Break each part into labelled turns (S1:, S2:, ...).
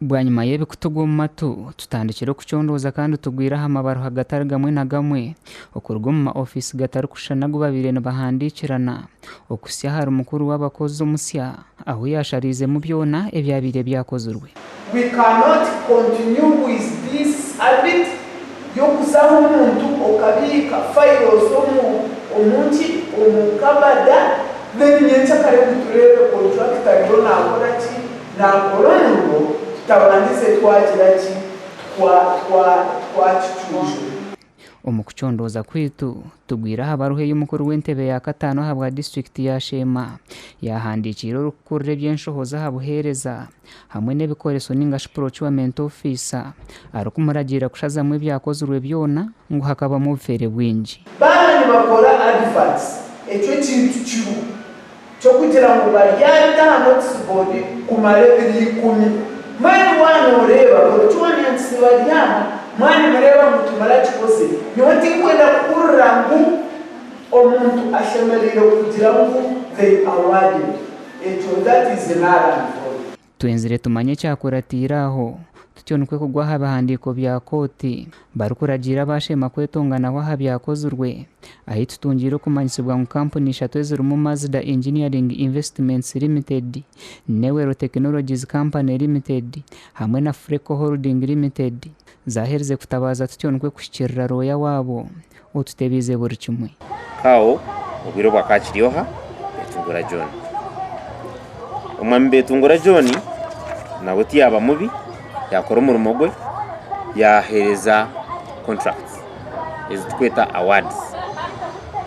S1: bwanyuma yebe kutugoma matu tutandikira kucondoza kandi tugwira amabaro hagatari gamwe na gamwe okurwa mu office gatari kushana gubabire no bahandikirana okusya hari mukuru w'abakozi umusya aho yasharize mu byona ebyabire byakozurwe.
S2: We cannot continue with this habit yo kusaba umuntu okabika files omunti omukabada then nyenza kare kuturebe contractor yo nakora ki nakora ngo tabandize twagira ki kwa chichuje.
S1: Omukucondoza kwitu tugwira habaruhe y'umukuru w'entebe ya katano habwa district ya Sheema yahandikira urukurre byenshohoza habuhereza hamwe n'ebikoreso ningashi procurement officer arukumuragira kushaza mu byakozurwe byona ngo hakaba mu bufere bwinji.
S2: Bana bakora adverts ecyo kintu kibu cyo kugira ngo baryata notice board ku marebiri 10 mani wanoreba procurement sibaryama mani mureba mutumara kikose nyoti kwenda kurangu omuntu ashemerero kugira ngo they award it. That is another.
S1: Twenzire tumanye cyakuratiraho tutyonukwe kugwa habahandiko bya kooti barukuragira bashema kwetongana wa habyakozurwe ahi tutungira kumanyisibwa mu company shatwezuru mu Mazda Engineering Investments Limited, Newero Technologies Company Limited hamwe na Freco Holding Limited zahereze kutabaza tutyonukwe kushikirira roya wabo ututebize buri kimwe
S3: kawo ubiro bakakiriyoha betungura John umwambe betungura John nawe tiyaba mubi yakora umurimo gwe yahereza contracts ezitweta awards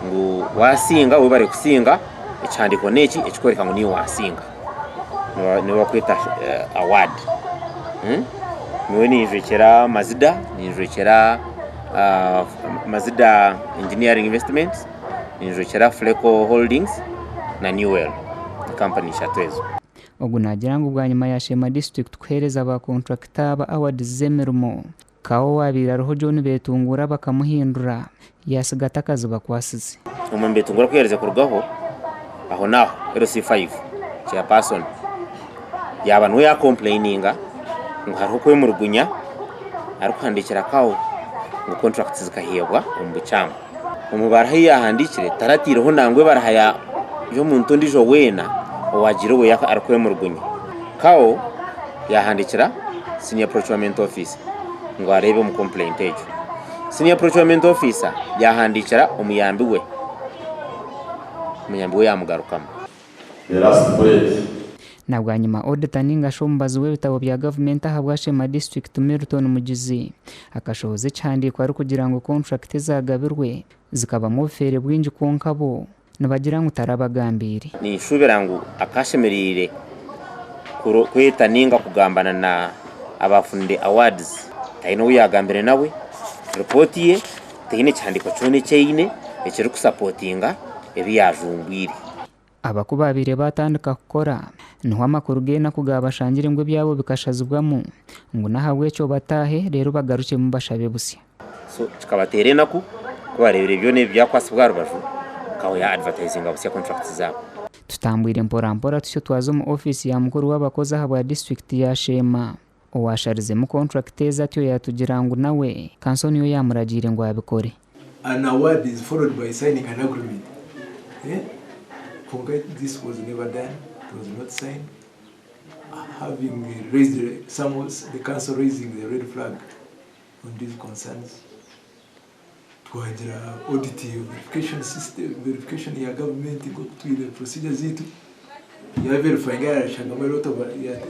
S3: ngo wasinga ubare kusinga icandiko neki ekikwereka ngo ni wasinga ni wakweta award niwe nijekera Mazda nijekera Mazda Engineering Investments nijekera Freco Holdings na Newell company shatwezo.
S1: Ogunagira ngo bwanyuma ya Sheema district kwereza aba contractor ba awards zemermo kawo wabira roho John betungura bakamuhindura yasigata akazi bakwasize
S3: umwe betungura kwereza kurugaho aho naho LC5 chairperson yabantu ya complaininga ngo hariho kwemurugunya arukandikira kawo ngo contracts zikahebwa umbucyamo umubaraho yahandikire taratireho nangwe barahaya yo muntu ndijo wena wajiro we arakwe mu rugunye kawo yahandikira senior procurement officer ngo arebe mu complaint ejo senior procurement officer yahandikira umuyambi we yamugarukamo.
S4: The last point
S1: nabwanyuma auditor ninga shombazi we bitabo bya government ahabwa Sheema district Milton Mugizi akashoze cyandikwa ari kugira ngo contract zagabirwe zikaba mu fere bwinji konkabo nabagira ngo tarabagambiri
S3: ni shubera ngo akashemerire kweta ninga kugambana na abafunde awards taino yagambire nawe report ye tine cyandiko cyone cyine ekiri kusupportinga ebiyajungwire
S1: abakubabire batandika gukora niho amakuru gena kugabashangire ngo byabo bikashazibwamo ngo nahawe cyo batahe rero bagaruke mu bashabe busya
S3: so kikabatere naku kubarebere byo ne byakwasibwa rubaju kawo ya advertising abusya contracts zabo.
S1: Tutambwire mpora tusyo twazo mu office ya mukuru w'abakozi ahabwa district ya Sheema owasharize mu contractors atyo yatugira ngo nawe kansoni yo yamuragire ngo abikore.
S5: An award is followed by signing an agreement. Forget this was never done, it was not signed. Having raised the council raising the red flag on these concerns. Audit verification system, verification ya government kooti procedures zitu ya verifying ya changamoto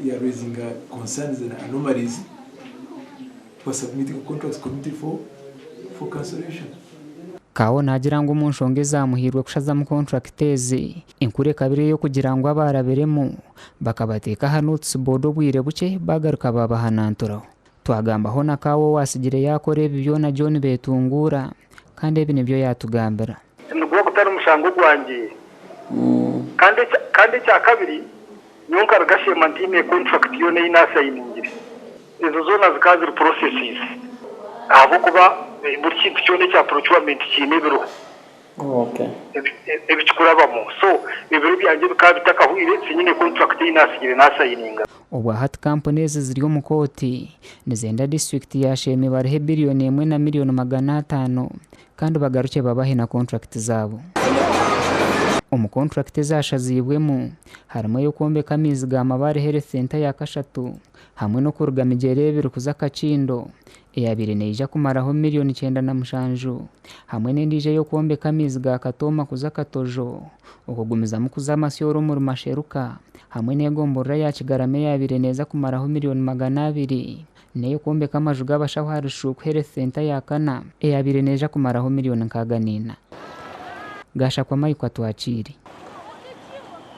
S5: ya raising concerns and anomalies for submitting contracts committee for cancellation.
S1: Kawo nagira ngo umunshonge zamuhirwe kushaza mu contractors inkure kabiri yo kugira ngo abaraberemo bakabateka hano tsibodo bwire buke bagaruka babahananturaho twagamba ho na kawo wasigire yakore bibyo na John betungura kandi ibi nibyo yatugambira
S6: nubwo kutari umushango gwangiye kandi cya kabiri nyunka rugashema ntime contract yo ne inasayiningire izo zona zikazi processes abo kuba buri kintu cyone cya procurement kinebero
S7: Okay.
S6: ebikikurabamo so ebiro byanjye bikaba bitakahwire sinyine contract y'inasigire nasayininga
S1: ubu hati companies ziri mu kooti nizenda district ya Sheema barihe biliyoni 1 na miliyoni 500 kandi bagaruke babahe na contract zabo. Contract zashazibwemo harimo yo kombeka amizi ga Mabare Health Center ya Kashatu hamwe no kurugama igerebero kuza Kacindo eyabire neija kumaraho miliyoni 9 hamwe n'endije yo kombeka amizi ga Katoma kuza Katojo okugumiza mu kuza Masyoro mu Masheruka hamwe n'egomborera ya Kigarame yabire neza kumaraho miliyoni 200 neyo kombeka amaju g'abashaho harishuku Health Center ya Kana eyabire neja kumaraho miliyoni 4 gasha kwa mayiko atwakiri.